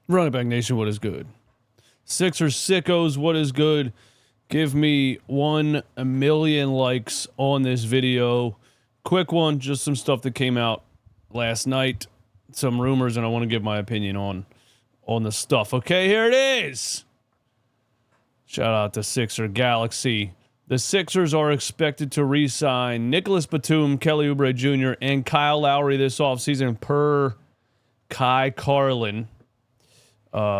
Running Back Nation, what is good? Sixers sickos, what is good? Give me 1,000,000 likes on this video. Quick one, just some stuff that came out last night. Some rumors, and I want to give my opinion on the stuff. Okay, here it is. Shout out to Sixer Galaxy. The Sixers are expected to re-sign Nicolas Batum, Kelly Oubre Jr., and Kyle Lowry this offseason per Kai Carlin.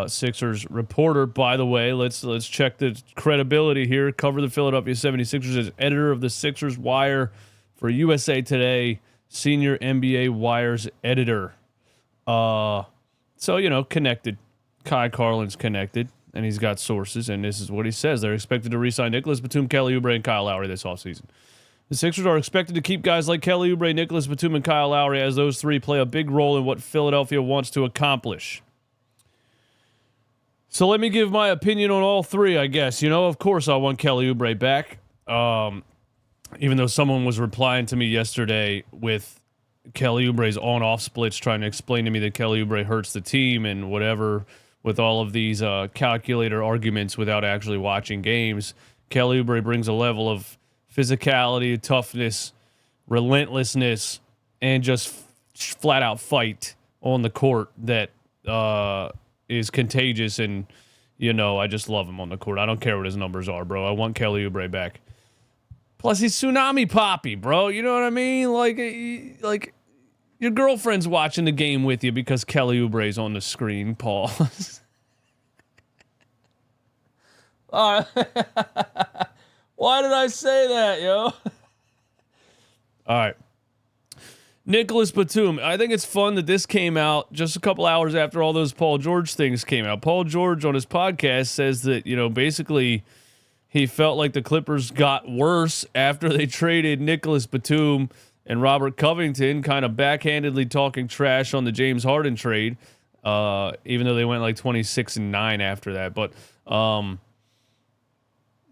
Sixers reporter, by the way. Let's check the credibility here. Cover the Philadelphia 76ers as editor of the Sixers Wire for USA Today, senior NBA Wires editor. So, connected. Kai Carlin's connected, and he's got sources, and this is what he says. They're expected to re-sign Nicolas Batum, Kelly Oubre, and Kyle Lowry this offseason. The Sixers are expected to keep guys like Kelly Oubre, Nicolas Batum, and Kyle Lowry, as those three play a big role in what Philadelphia wants to accomplish. So let me give my opinion on all three, I guess. Of course I want Kelly Oubre back. Even though someone was replying to me yesterday with Kelly Oubre's on-off splits, trying to explain to me that Kelly Oubre hurts the team and whatever, with all of these calculator arguments without actually watching games. Kelly Oubre brings a level of physicality, toughness, relentlessness, and just flat-out fight on the court that is contagious, and I just love him on the court. I don't care what his numbers are, bro. I want Kelly Oubre back. Plus, he's Tsunami Poppy, bro. You know what I mean? Like your girlfriend's watching the game with you because Kelly Oubre's on the screen. Pause. All right. Why did I say that, yo? All right. Nicolas Batum. I think it's fun that this came out just a couple hours after all those Paul George things came out. Paul George on his podcast says that, basically he felt like the Clippers got worse after they traded Nicolas Batum and Robert Covington, kind of backhandedly talking trash on the James Harden trade, even though they went like 26-9 after that. But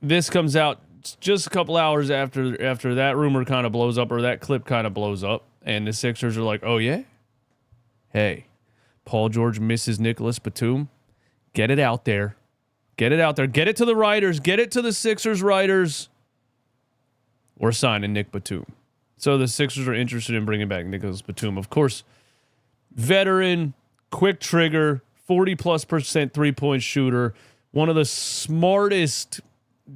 this comes out just a couple hours after that rumor kind of blows up, or that clip kind of blows up. And the Sixers are like, oh, yeah? Hey, Paul George misses Nicolas Batum. Get it out there. Get it out there. Get it to the writers. Get it to the Sixers writers. We're signing Nick Batum. So the Sixers are interested in bringing back Nicolas Batum. Of course, veteran, quick trigger, 40+% three-point shooter, one of the smartest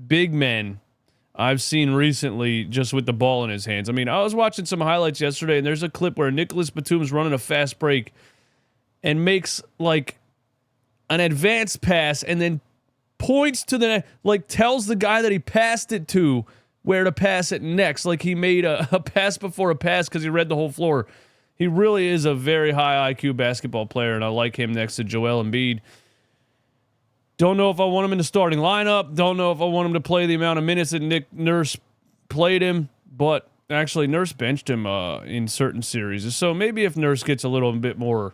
big men I've seen recently, just with the ball in his hands. I mean, I was watching some highlights yesterday, and there's a clip where Nicolas Batum's running a fast break and makes like an advanced pass and then points to the net, like tells the guy that he passed it to where to pass it next. Like he made a pass before a pass because he read the whole floor. He really is a very high IQ basketball player, and I like him next to Joel Embiid. Don't know if I want him in the starting lineup. Don't know if I want him to play the amount of minutes that Nick Nurse played him. But actually, Nurse benched him in certain series. So maybe if Nurse gets a little bit more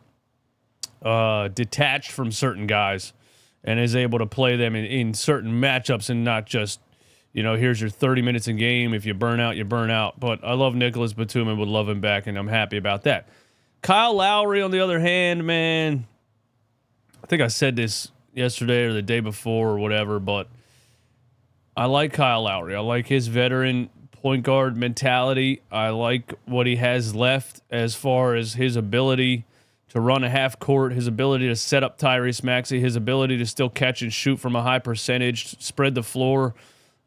detached from certain guys and is able to play them in certain matchups and not just, here's your 30 minutes in game. If you burn out, you burn out. But I love Nicolas Batum and would love him back, and I'm happy about that. Kyle Lowry, on the other hand, man, I think I said this yesterday or the day before or whatever, but I like Kyle Lowry. I like his veteran point guard mentality. I like what he has left as far as his ability to run a half court, his ability to set up Tyrese Maxey, his ability to still catch and shoot from a high percentage, spread the floor.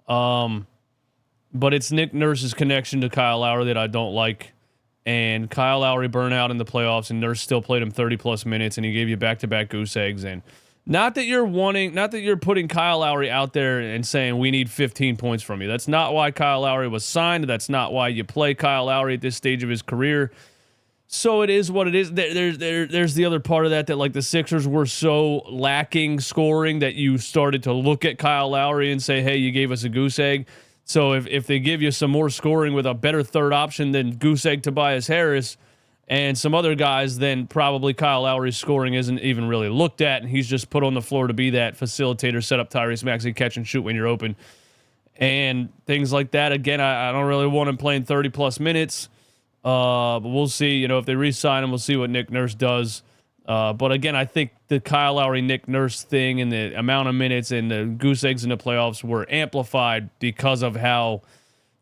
But it's Nick Nurse's connection to Kyle Lowry that I don't like. And Kyle Lowry burned out in the playoffs, and Nurse still played him 30+ minutes, and he gave you back-to-back goose eggs. And not that you're putting Kyle Lowry out there and saying we need 15 points from you. That's not why Kyle Lowry was signed. That's not why you play Kyle Lowry at this stage of his career. So it is what it is. There's the other part of that like the Sixers were so lacking scoring that you started to look at Kyle Lowry and say, hey, you gave us a goose egg. So if they give you some more scoring with a better third option than goose egg Tobias Harris and some other guys, then probably Kyle Lowry's scoring isn't even really looked at, and he's just put on the floor to be that facilitator, set up Tyrese Maxey, catch and shoot when you're open, and things like that. Again, I don't really want him playing 30+ minutes, but we'll see. If they re-sign him, we'll see what Nick Nurse does. But again, I think the Kyle Lowry, Nick Nurse thing and the amount of minutes and the goose eggs in the playoffs were amplified because of how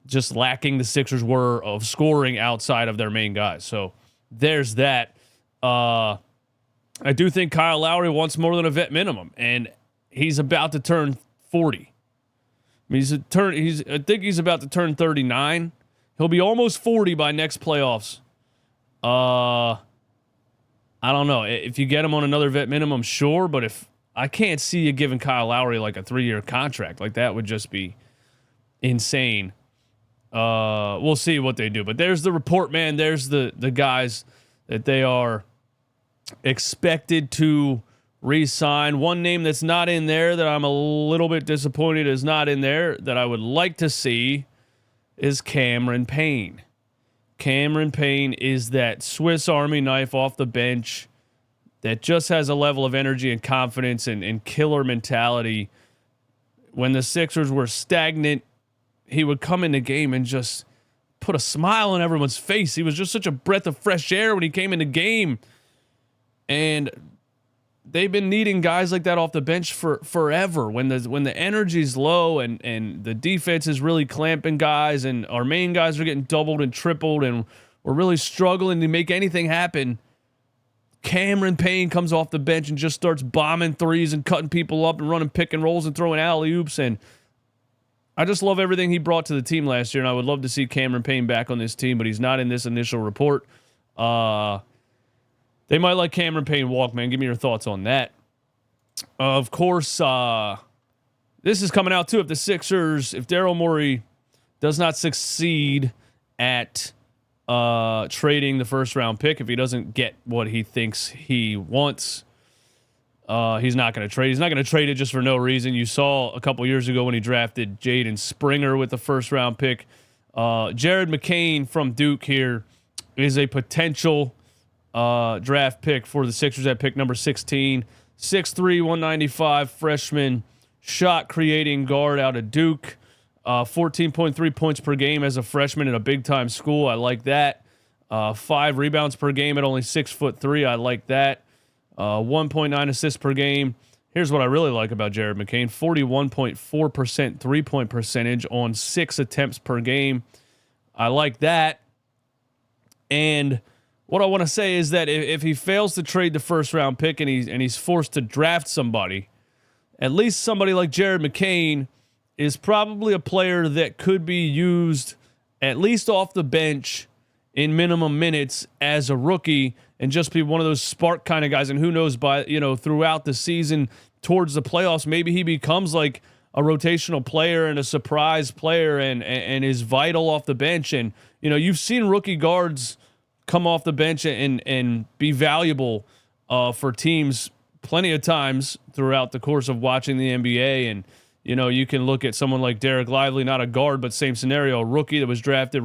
just lacking the Sixers were of scoring outside of their main guys. So there's that. I do think Kyle Lowry wants more than a vet minimum, and he's about to turn 40. I mean, I think he's about to turn 39. He'll be almost 40 by next playoffs. I don't know. If you get him on another vet minimum, sure, but if I can't see you giving Kyle Lowry like a 3-year contract, like that would just be insane. We'll see what they do. But there's the report, man. There's the guys that they are expected to re-sign. One name that's not in there that I'm a little bit disappointed is not in there that I would like to see is Cameron Payne. Cameron Payne is that Swiss Army knife off the bench that just has a level of energy and confidence and killer mentality. When the Sixers were stagnant, he would come in the game and just put a smile on everyone's face. He was just such a breath of fresh air when he came in the game. And they've been needing guys like that off the bench for forever. When the energy's low and the defense is really clamping guys and our main guys are getting doubled and tripled and we're really struggling to make anything happen, Cameron Payne comes off the bench and just starts bombing threes and cutting people up and running pick and rolls and throwing alley-oops. And I just love everything he brought to the team last year, and I would love to see Cameron Payne back on this team, but he's not in this initial report. They might let Cameron Payne walk, man. Give me your thoughts on that. Of course, this is coming out, too. If the Sixers, if Daryl Morey does not succeed at trading the first-round pick, if he doesn't get what he thinks he wants, he's not going to trade. He's not going to trade it just for no reason. You saw a couple years ago when he drafted Jaden Springer with the first-round pick. Jared McCain from Duke here is a potential draft pick for the Sixers at pick number 16. 6'3", 195 freshman, shot-creating guard out of Duke. 14.3 points per game as a freshman in a big-time school. I like that. 5 rebounds per game at only 6'3". I like that. 1.9 assists per game. Here's what I really like about Jared McCain. 41.4% three-point percentage on 6 attempts per game. I like that. And what I want to say is that if he fails to trade the first-round pick and he's forced to draft somebody, at least somebody like Jared McCain is probably a player that could be used at least off the bench in minimum minutes as a rookie and just be one of those spark kind of guys. And who knows, throughout the season towards the playoffs, maybe he becomes like a rotational player and a surprise player and is vital off the bench. And, you've seen rookie guards come off the bench and be valuable for teams plenty of times throughout the course of watching the NBA. And, you can look at someone like Derek Lively, not a guard, but same scenario, a rookie that was drafted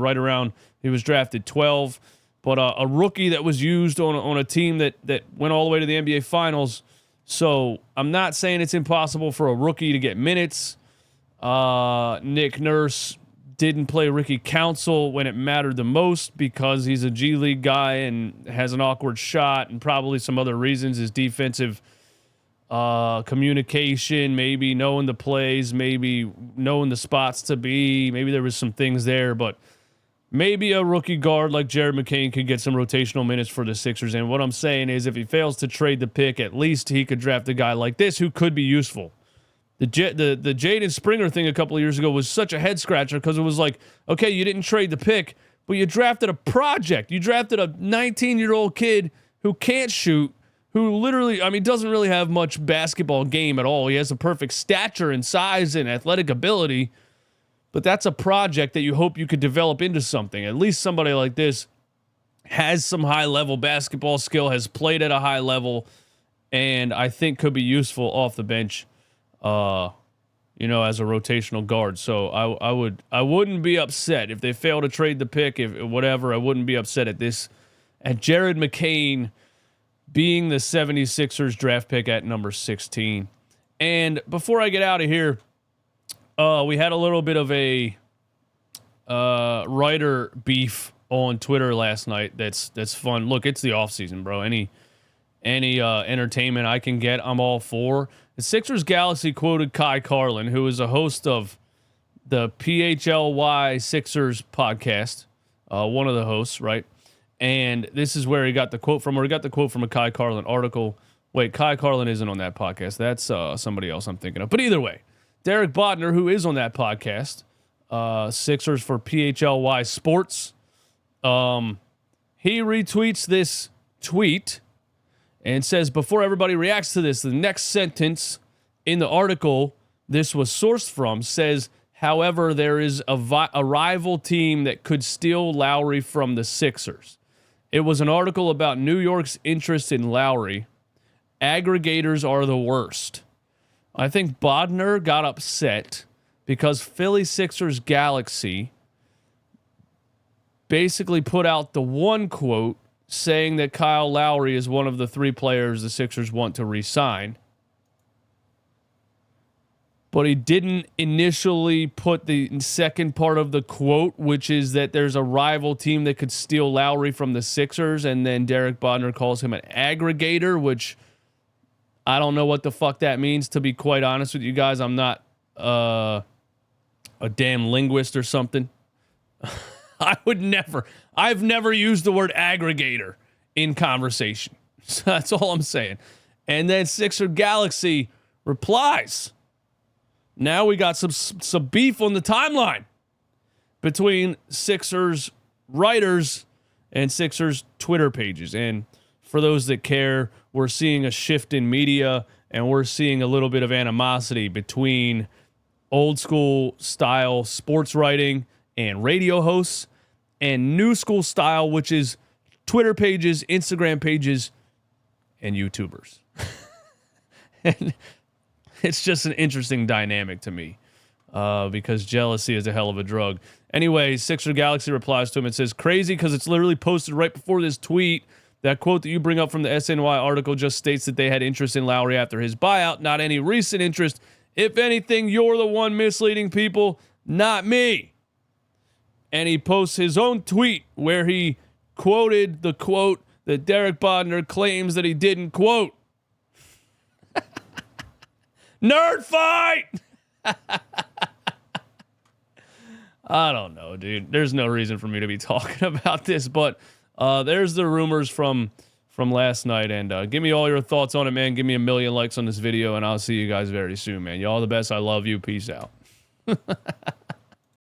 he was drafted 12, but a rookie that was used on a team that went all the way to the NBA Finals. So I'm not saying it's impossible for a rookie to get minutes. Nick Nurse didn't play Ricky Council when it mattered the most because he's a G League guy and has an awkward shot and probably some other reasons. His defensive communication, maybe knowing the plays, maybe knowing the spots to be. Maybe there was some things there, but maybe a rookie guard like Jared McCain could get some rotational minutes for the Sixers. And what I'm saying is if he fails to trade the pick, at least he could draft a guy like this who could be useful. The Jaden Springer thing a couple of years ago was such a head scratcher because it was like, okay, you didn't trade the pick, but you drafted a project. You drafted a 19-year-old kid who can't shoot, who literally, doesn't really have much basketball game at all. He has a perfect stature and size and athletic ability, but that's a project that you hope you could develop into something. At least somebody like this has some high-level basketball skill, has played at a high level, and I think could be useful off the bench. As a rotational guard. So I wouldn't be upset if they fail to trade the pick, I wouldn't be upset at Jared McCain being the 76ers draft pick at number 16. And before I get out of here, we had a little bit of a writer beef on Twitter last night. That's fun. Look, it's the off season, bro. any entertainment I can get, I'm all for. The Sixers Galaxy quoted Kai Carlin, who is a host of the PHLY Sixers podcast, one of the hosts, right? And this is where he got the quote from, or he got the quote from a Kai Carlin article. Wait, Kai Carlin isn't on that podcast. That's somebody else I'm thinking of. But either way, Derek Bodner, who is on that podcast, Sixers for PHLY Sports, he retweets this tweet and says, before everybody reacts to this, the next sentence in the article this was sourced from says, however, there is a rival team that could steal Lowry from the Sixers. It was an article about New York's interest in Lowry. Aggregators are the worst. I think Bodner got upset because Philly Sixers Galaxy basically put out the one quote saying that Kyle Lowry is one of the 3 players the Sixers want to re-sign. But he didn't initially put the second part of the quote, which is that there's a rival team that could steal Lowry from the Sixers, and then Derek Bodner calls him an aggregator, which I don't know what the fuck that means, to be quite honest with you guys. I'm not a damn linguist or something. I've never used the word aggregator in conversation. So that's all I'm saying. And then Sixer Galaxy replies. Now we got some beef on the timeline between Sixers writers and Sixers Twitter pages. And for those that care, we're seeing a shift in media, and we're seeing a little bit of animosity between old school style sports writing and radio hosts and new school style, which is Twitter pages, Instagram pages, and YouTubers. And it's just an interesting dynamic to me because jealousy is a hell of a drug. Anyway, Sixer Galaxy replies to him and says, crazy because it's literally posted right before this tweet. That quote that you bring up from the SNY article just states that they had interest in Lowry after his buyout, not any recent interest. If anything, you're the one misleading people, not me. And he posts his own tweet where he quoted the quote that Derek Bodner claims that he didn't quote. Nerd fight! I don't know, dude. There's no reason for me to be talking about this, but there's the rumors from last night, and give me all your thoughts on it, man. Give me 1 million likes on this video, and I'll see you guys very soon, man. Y'all the best. I love you. Peace out.